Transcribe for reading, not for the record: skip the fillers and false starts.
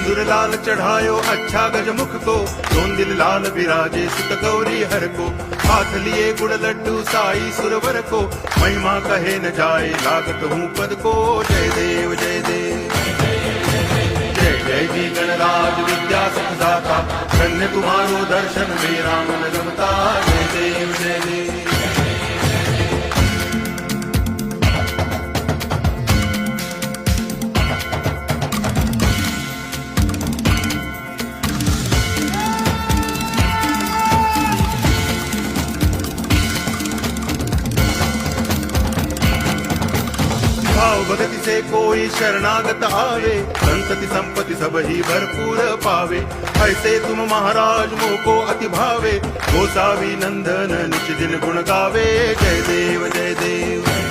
सिंदूर लाल चढ़ायो अच्छा गजमुख को, दोन दिल लाल विराजे सुत गौरी हर को, हाथ लिए गुड़ लड्डू साई सुरवर को, महिमा कहे न जाए लागत हूँ पद को। जय देव जय देव जय जय जी गणराज विद्या सुखदाता, धन्य तुम्हारो दर्शन मेरा मन रमता। जय देव जय देव भाव भगति से कोई शरणागत आवे, संतति संपत्ति सब ही भरपूर पावे। ऐसे तुम महाराज मोको अति भावे, गोसावी नंदन निच दिन गुण गावे। जय देव जय देव